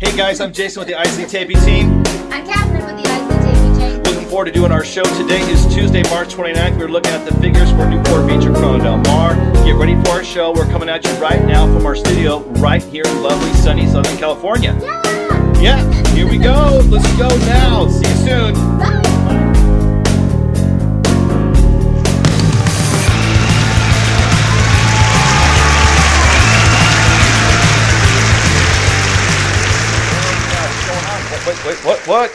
Hey guys, I'm Jason with the IsleyTapie team. I'm Catherine with the IsleyTapie team. Looking forward to doing our show. Today is Tuesday, March 29th. We're looking at the figures for Newport Beach or Corona Del Mar. Get ready for our show. We're coming at you right now from our studio right here in lovely, sunny Southern California. Yeah, here we go. Let's go now. See you soon. Bye. Wait, what?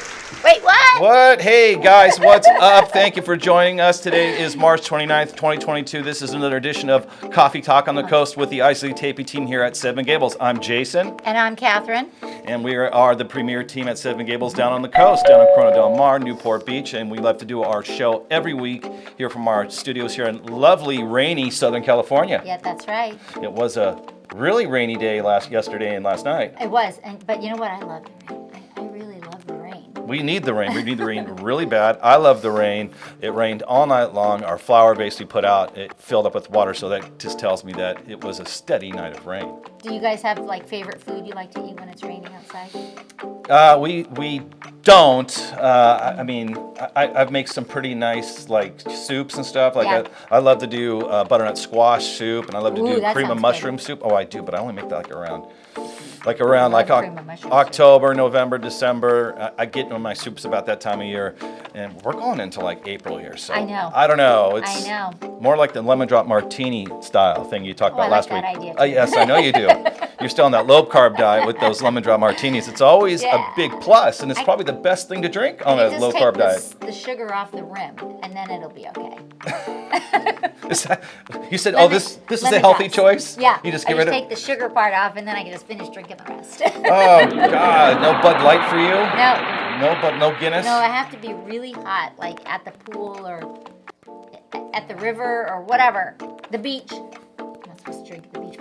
What? Hey guys, what's up? Thank you for joining us. Today is March 29th, 2022. This is another edition of Coffee Talk on the Coast with the IsleyTapie team here at Seven Gables. I'm Jason. And I'm Catherine. And we are the premier team at Seven Gables down on the coast, down in Corona Del Mar, Newport Beach. And we love to do our show every week here from our studios here in lovely, rainy Southern California. Yeah, that's right. It was a really rainy day yesterday and last night. It was. But you know what? I love the rain. I really love the rain. We need the rain. We need the rain really bad. I love the rain. It rained all night long. Our flower base we put out, it filled up with water, so that just tells me that it was a steady night of rain. Do you guys have like favorite food you like to eat when it's raining outside? We don't. I make some pretty nice like soups and stuff. Like Yeah. I love to do butternut squash soup, and I love to Ooh, do that cream of sounds mushroom soup. Oh, I do, but I only make that around love cream of mushroom soup. October, November, December. I get into my soups about that time of year, and we're going into like April here. So I know. I don't know. It's I know. more like the lemon drop martini style thing you talked about I last like week. that idea, too. Yes, I know you do. You're still on that low carb diet with those lemon drop martinis. It's always Yeah. a big plus, and it's probably the best thing to drink on a low carb diet. The sugar off the rim, and then it'll be okay. You said, Lemon- this is a lemon healthy drops. choice? Yeah. You just I get rid of. take the sugar part off, and then I can just finish drinking the rest. Oh God, no Bud Light for you? No. No Guinness. No, I have to be really hot, like at the pool or at the river or whatever. The beach. I'm not supposed to drink at the beach,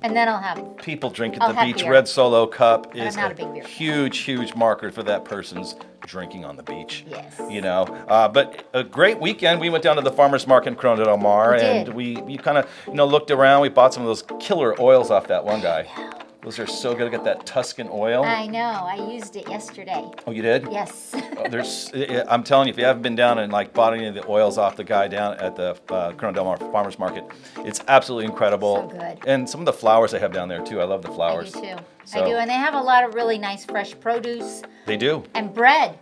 and then I'll have. People drink at I'll the have beach. beer. Red Solo Cup I'm is not a big beer fan. huge marker for that person's drinking on the beach. Yes. You know, but a great weekend. We went down to the farmers market in Corona Del Mar, We and did. we kind of looked around. We bought some of those killer oils off that one guy. Those are so good to get that Tuscan oil. I know. I used it yesterday. Oh, you did? Yes. I'm telling you, if you haven't been down and like bought any of the oils off the guy down at the Corona Del Mar Farmers Market, it's absolutely incredible. So good. And some of the flowers they have down there too. I love the I flowers. do too. So- I do, and they have a lot of really nice fresh produce They do. and bread.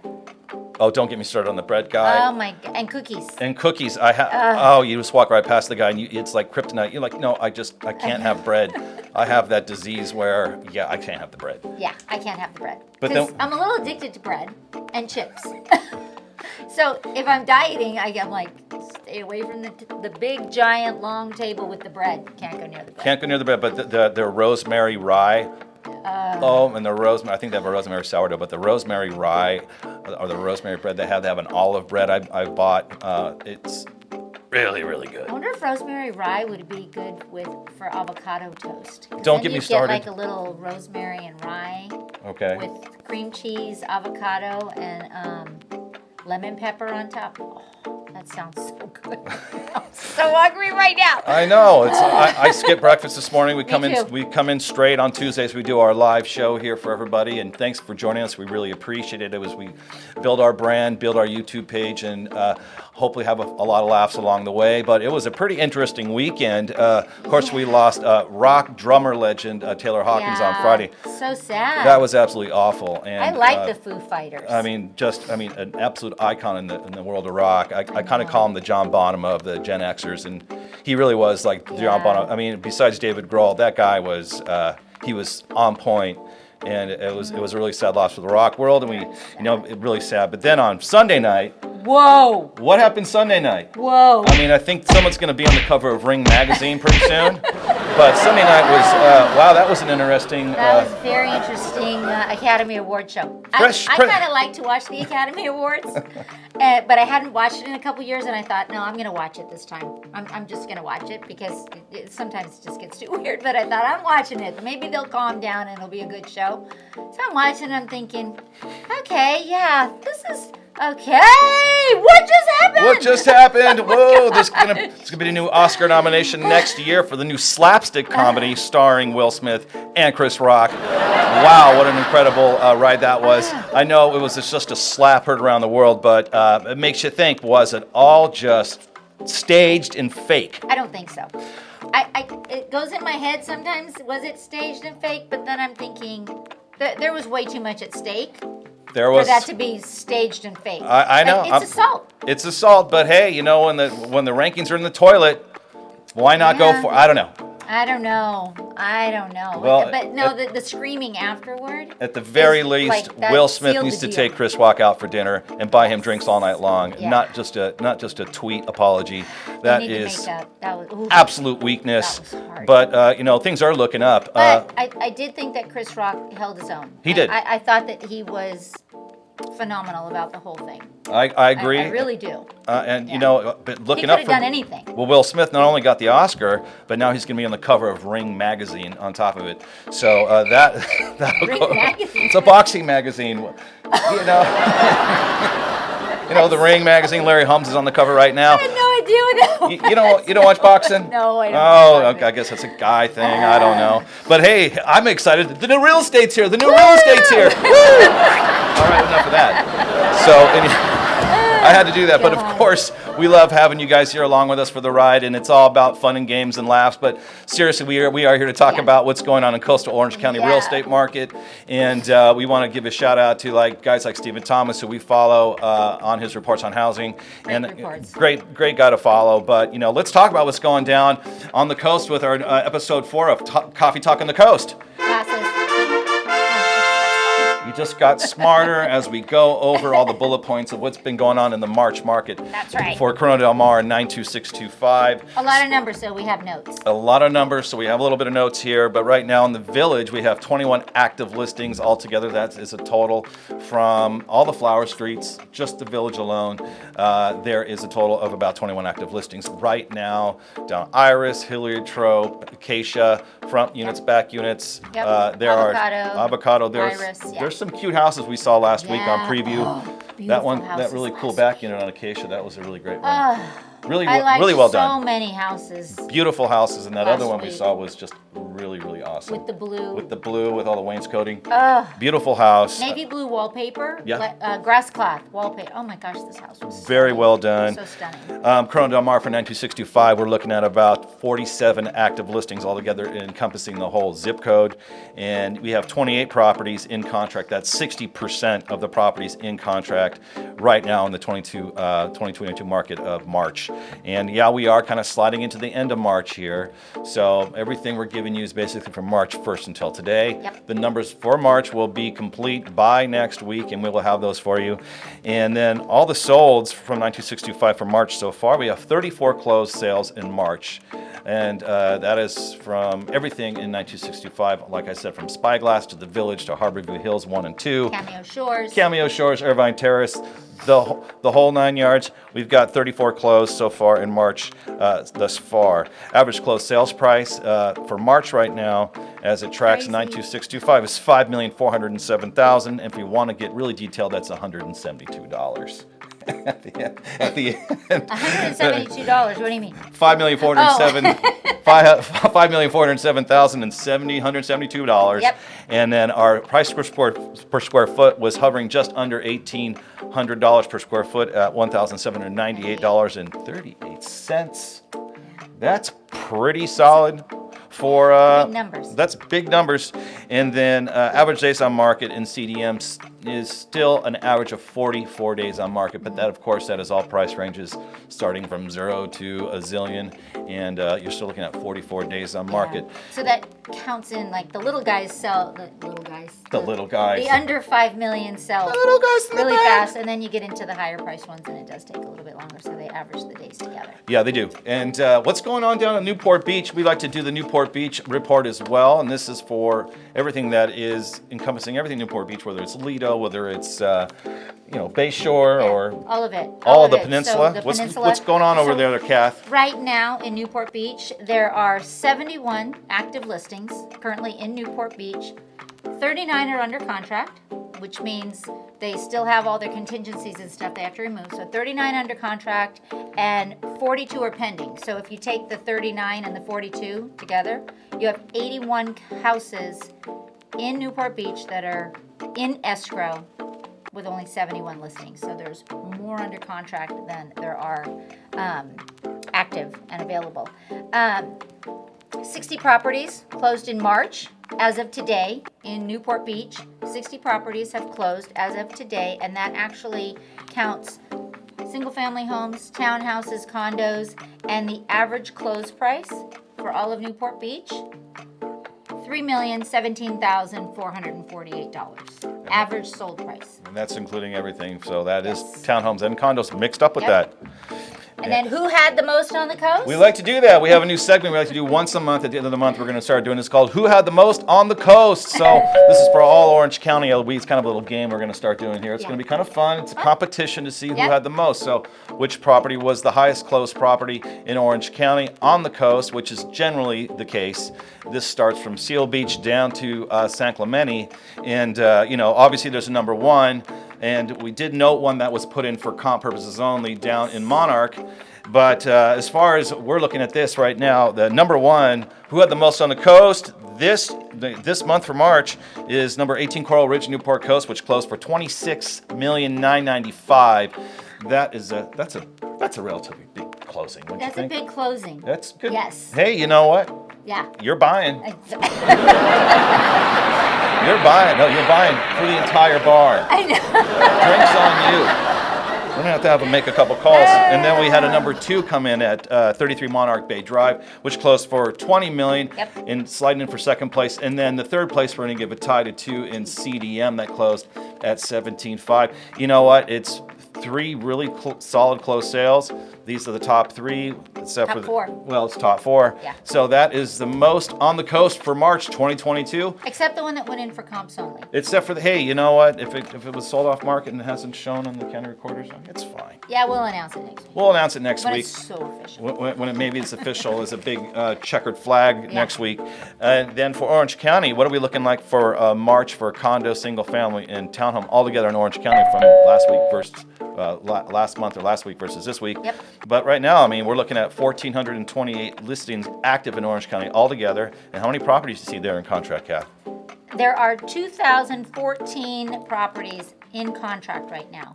Oh, don't get me started on the bread guy. Oh my! And cookies. And cookies. You just walk right past the guy, and it's like kryptonite. You're like, no, I can't have bread. I have that disease where, I can't have the bread. Yeah, I can't have the bread. But Because then- I'm a little addicted to bread and chips. So if I'm dieting, I'm like, stay away from the big, giant, long table with the bread. Can't go near the bread. Can't go near the bread, but the rosemary rye. And the rosemary. I think they have a rosemary sourdough, but the rosemary rye or the rosemary bread they have an olive bread I bought. It's really good. I wonder if rosemary rye would be good for avocado toast. 'Cause Don't then get me you started. Get like a little rosemary and rye Okay. with cream cheese, avocado, and lemon pepper on top. Oh, that sounds so good. I'm so hungry right now. I know. I skipped breakfast this morning. We come too. in in straight on Tuesdays. We do our live show here for everybody, and thanks for joining us. We really appreciate it. As we build our brand, build our YouTube page, and hopefully have a lot of laughs along the way. But it was a pretty interesting weekend. Of course, we lost rock drummer legend Taylor Hawkins on Friday. So sad. That was absolutely awful. And I like the Foo Fighters. an absolute icon in the world of rock. I kind of call him the John Bonham of the Gen Xers, and he really was like John Bonham. Besides David Grohl, that guy was he was on point, and it was a really sad loss for the rock world, and really sad. But then on Sunday night, Whoa! what happened Sunday night? Whoa! I think someone's going to be on the cover of Ring magazine pretty soon. But Sunday night was that was an interesting. That was a very interesting Academy Award show. I kind of like to watch the Academy Awards, but I hadn't watched it in a couple years, and I thought, no, I'm going to watch it this time. I'm just going to watch it because sometimes it just gets too weird. But I thought, I'm watching it. Maybe they'll calm down and it'll be a good show. So I'm watching and I'm thinking, okay, yeah, this is Okay, what just happened? What just happened? Whoa, there's gonna be a new Oscar nomination next year for the new slapstick comedy starring Will Smith and Chris Rock. Wow, what an incredible ride that was. I know it was just a slap heard around the world, but it makes you think, was it all just staged and fake? I don't think so. It goes in my head sometimes, was it staged and fake? But then I'm thinking there was way too much at stake. For that to be staged and fake. I know. It's assault. It's assault, but hey, you know, when the rankings are in the toilet, why not go for? I don't know. I don't know. Well, but no, the screaming afterward. At the very least, Will Smith needs to take Chris Rock out for dinner and buy him drinks all night long. Yeah. Not just a tweet apology. That is absolute weakness. That was hard. But you know, things are looking up. But I did think that Chris Rock held his own. He did. I thought that he was phenomenal about the whole thing. I agree. I really do. And you know, but looking up, he could have done anything. Well, Will Smith not only got the Oscar, but now he's going to be on the cover of Ring magazine on top of it. So Ring magazine. It's a boxing magazine. You know, you know the Ring magazine. Larry Holmes is on the cover right now. I had no idea what that was. You don't watch boxing? No, I don't. Oh, I guess that's a guy thing. I don't know. But hey, I'm excited. The new real estate's here. The new real estate's here. Woo! All right, enough of that. So. I had to do that, but of course, we love having you guys here along with us for the ride, and it's all about fun and games and laughs. But seriously, we are here to talk about what's going on in coastal Orange County real estate market, and we want to give a shout out to guys like Stephen Thomas, who we follow on his reports on housing, great guy to follow. But you know, let's talk about what's going down on the coast with our episode 4 of Coffee Talk on the Coast. You just got smarter as we go over all the bullet points of what's been going on in the March market. That's right. For Corona Del Mar 92625. A lot of numbers, so we have notes. A lot of numbers, so we have a little bit of notes here. But right now in the Village, we have 21 active listings altogether. That is a total from all the flower streets, just the Village alone. There is a total of about 21 active listings right now. Down Iris, Heliotrope, Acacia, front units, back units. Yep. There Avocado, There's Iris, there's some cute houses we saw last week on preview. That one, houses that really cool back unit on Acacia, that was a really great one. Really well done. So many houses. Beautiful houses, and that other one we saw was just really awesome. With the blue. With all the wainscoting. Beautiful house. Navy blue wallpaper. Yeah. Grass cloth wallpaper. Oh my gosh, this house was very well done. So stunning. Corona Del Mar for 92625, we're looking at about 47 active listings altogether, encompassing the whole zip code, and we have 28 properties in contract. That's 60% of the properties in contract right now in the 2022 market of March. And yeah, we are kind of sliding into the end of March here. So everything we're giving you is basically from March 1st until today. Yep. The numbers for March will be complete by next week, and we will have those for you. And then all the solds from 92625 for March so far, we have 34 closed sales in March. And that is from everything in 92625, like I said, from Spyglass to the Village to Harborview Hills 1 and 2. Cameo Shores, Irvine Terrace, the whole 9 yards. We've got 34 closed so far in March thus far. Average closed sales price for March right now, as it tracks 92625, is $5,407,000. And if you want to get really detailed, that's $172. At the end. $172. What do you mean? $5,407,772. Yep. And then our price per square foot was hovering just under $1,800 per square foot at $1,798.38. That's pretty solid. For big numbers. That's big numbers. And then average days on market in CDM is still an average of 44 days on market, but that, of course, that is all price ranges starting from 0 to a zillion, and you're still looking at 44 days on market. So that counts in, like, the little guys sell, the under 5 million sell really fast, and then you get into the higher price ones, and it does take a little bit longer, so they average the days together. Yeah, they do. And what's going on down at Newport Beach? We like to do the Newport Beach report as well, and this is for everything that is encompassing everything Newport Beach, whether it's Lido, whether it's Bayshore, or all of it, all of the peninsula. So what's going on over there, Kath? Right now in Newport Beach, there are 71 active listings currently in Newport Beach. 39 are under contract. which means they still have all their contingencies and stuff they have to remove. So 39 under contract and 42 are pending. So if you take the 39 and the 42 together, you have 81 houses in Newport Beach that are in escrow with only 71 listings. So there's more under contract than there are active and available. 60 properties closed in March as of today in Newport Beach. 60 properties have closed as of today, and that actually counts single-family homes, townhouses, condos, and the average close price for all of Newport Beach, $3,017,448. Average sold price. And that's including everything. So that is townhomes and condos mixed up with that. And then who had the most on the coast? We like to do that. We have a new segment we like to do once a month. At the end of the month, we're going to start doing this called Who Had the Most on the Coast. So this is for all Orange County LBs. It's kind of a little game we're going to start doing here. It's going to be kind of fun. It's a competition to see who had the most. So which property was the highest closed property in Orange County on the coast, which is generally the case. This starts from Seal Beach down to San Clemente. And, obviously there's a number one. And we did note one that was put in for comp purposes only down in Monarch. But as far as we're looking at this right now, the number one, who had the most on the coast, this month for March is number 18 Coral Ridge, Newport Coast, which closed for $26,995,000. That's a relatively big closing. That's a big closing. That's good. Yes. Hey, you know what? Yeah. You're buying. You're buying. No, you're buying for the entire bar. I know. Drinks on you. We're going to have to make a couple calls. And then we had a number two come in at 33 Monarch Bay Drive, which closed for $20 million and sliding in for second place. And then the third place, we're going to give a tie to two in CDM that closed at 17.5. You know what? It's three really solid closed sales. These are the top three, except top for four. Well, it's top four. Yeah. So that is the most on the coast for March 2022. Except the one that went in for comps only. Except for hey, you know what? If it was sold off market and it hasn't shown on the county recorders, it's fine. Yeah, we'll announce it next week. We'll announce it next when week. It's so official. When it maybe it's official, is a big checkered flag next week. And then for Orange County, what are we looking like for March for condo, single family, and townhome all together in Orange County from last week versus last month or last week versus this week? Yep. But right now, we're looking at 1,428 listings active in Orange County altogether. And how many properties do you see there in contract, Kath? There are 2,014 properties in contract right now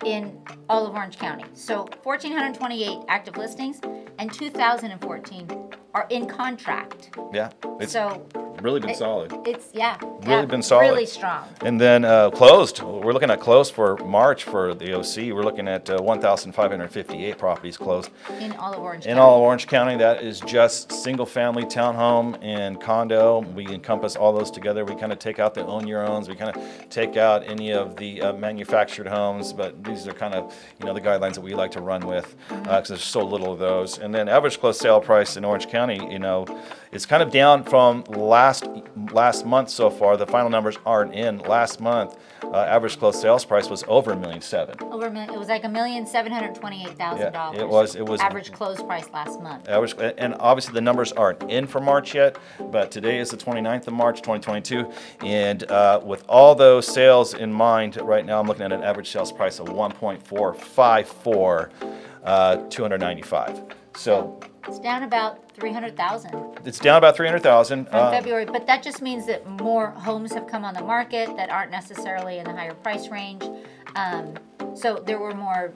in all of Orange County. So 1,428 active listings and 2,014 are in contract. Yeah, it's so really been solid. It's really been solid. Really strong. And then closed. We're looking at closed for March for the OC. We're looking at 1,558 properties closed in all of Orange County. In all of Orange County, that is just single family, townhome, and condo. We encompass all those together. We kind of take out the own your owns. We kind of take out any of the manufactured homes, but these are kind of the guidelines that we like to run with because there's so little of those. And then average closed sale price in Orange County, it's kind of down from last month so far. The final numbers aren't in. Last month, average closed sales price was over $1.7 million. Over $1 million. It was like $1,728,000. Yeah, it was average close price last month. Average, and obviously the numbers aren't in for March yet, but today is the 29th of March, 2022, and with all those sales in mind, right now I'm looking at an average sales price of $1.454, $295. So it's down about $300,000. It's down about $300,000 from February, but that just means that more homes have come on the market that aren't necessarily in the higher price range. So there were more,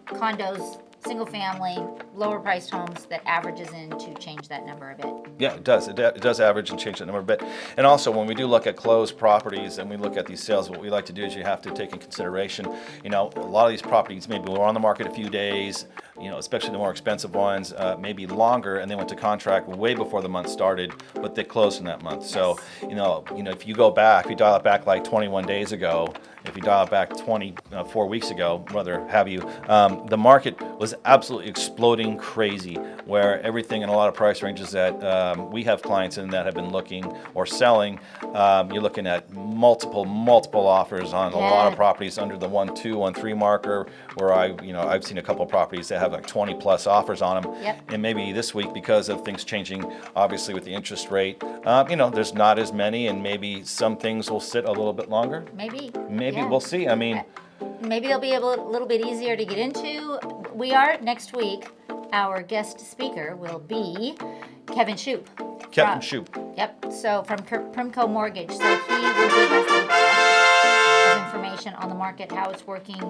condos, single family, lower priced homes that averages in to change that number a bit. Yeah, it does. It does average and change that number a bit. And also, when we do look at closed properties and we look at these sales, what we like to do is you have to take in consideration, a lot of these properties maybe were on the market a few days, especially the more expensive ones, maybe longer, and they went to contract way before the month started, but they closed in that month. Yes. So, if you go back, if you dial it back like 21 days ago, if you dial it back 4 weeks ago, whether have you, the market was absolutely exploding crazy, where everything in a lot of price ranges that we have clients in that have been looking or selling, you're looking at multiple offers on a lot of properties under the 1.2, 1.3 marker, where I've seen a couple properties that have like 20 plus offers on them. And maybe this week, because of things changing, obviously with the interest rate, there's not as many, and maybe some things will sit a little bit longer. Maybe we'll see. I mean, maybe they'll be a little bit easier to get into. We are next week. Our guest speaker will be Kevin Shoup. Yep. So from Primco Mortgage. So he will give us a bunch of information on the market, how it's working,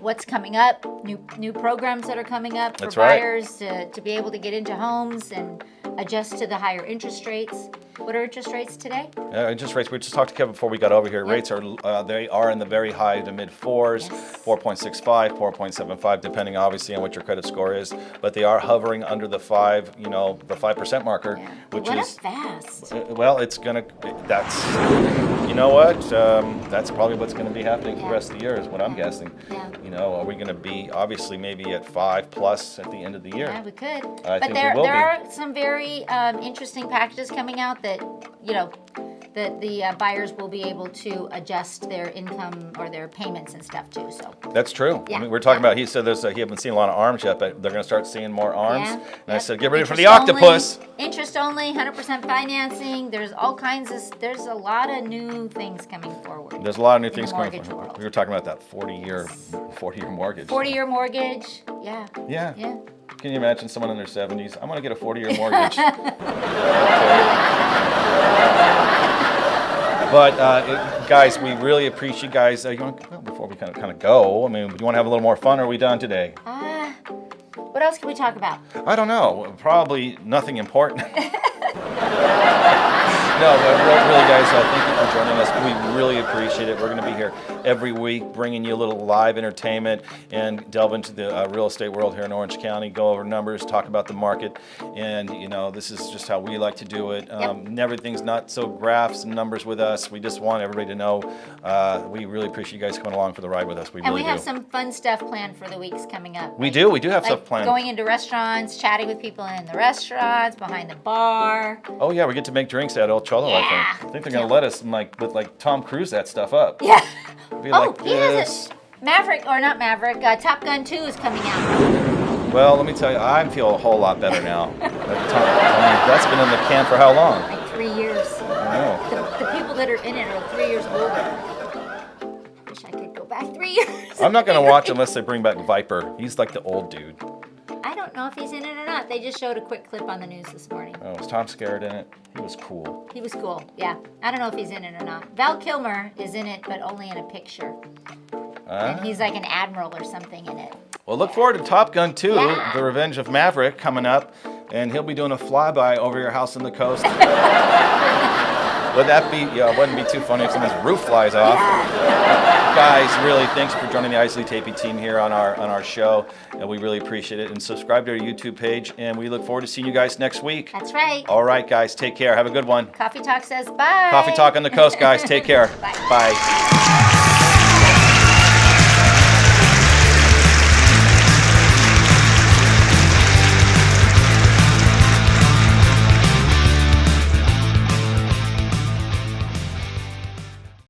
what's coming up, new programs that are coming up for buyers to be able to get into homes and adjust to the higher interest rates. What are interest rates today? Interest rates, we just talked to Kevin before we got over here. Rates are they are in the very high to mid 4s, 4.65, 4.75, depending obviously on what your credit score is. But they are hovering under the 5% marker, which is fast. Well, it's gonna. That's that's probably what's going to be happening for the rest of the year, is what I'm guessing. Are we going to be obviously maybe at 5+ at the end of the year? Yeah, we could. I think there we will be. are some very interesting packages coming out that the buyers will be able to adjust their income or their payments and stuff too. So that's true. I mean, we're talking about. He said he haven't seen a lot of arms yet, but they're going to start seeing more arms. And I said, get ready for the octopus. Interest only, 100% financing. There's all kinds of. There's a lot of new things coming forward. There's a lot of new things coming forward. We were talking about that 40-year mortgage. 40-year mortgage. Yeah. Can you imagine someone in their 70s? I'm going to get a 40-year mortgage. But guys, we really appreciate you guys. Before we kind of go, I mean, do you want to have a little more fun, or are we done today? What else can we talk about? I don't know. Probably nothing important. No, but really, guys, thank you for joining us. We really appreciate it. We're going to be here every week, bringing you a little live entertainment and delve into the real estate world here in Orange County, go over numbers, talk about the market, and this is just how we like to do it. Everything's not so graphs and numbers with us. We just want everybody to know we really appreciate you guys coming along for the ride with us. We really do. And we have some fun stuff planned for the weeks coming up. We do have stuff planned. Going into restaurants, chatting with people in the restaurants, behind the bar. Oh yeah, we get to make drinks at El Cholo. I think they're gonna let us with Tom Cruise that stuff up. Yeah. Be like he has it. Maverick, or not Maverick, Top Gun 2 is coming out. Well, let me tell you, I feel a whole lot better now. That's been in the can for how long? Like 3 years. I know. The people that are in it are 3 years older. Wish I could go back 3 years. I'm not gonna watch unless they bring back Viper. He's like the old dude. I don't know if he's in it or not. They just showed a quick clip on the news this morning. Oh, was Tom Skerritt in it? He was cool. He was cool, yeah. I don't know if he's in it or not. Val Kilmer is in it, but only in a picture. And he's like an admiral or something in it. Well, look forward to Top Gun 2, The Revenge of Maverick, coming up. And he'll be doing a flyby over your house on the coast. Would that be, it wouldn't be too funny if someone's roof flies off. Guys, really, thanks for joining the IsleyTapie team here on our show. And we really appreciate it. And subscribe to our YouTube page. And we look forward to seeing you guys next week. That's right. All right, guys, take care. Have a good one. Coffee Talk says bye. Coffee Talk on the coast, guys. Take care. Bye. Bye.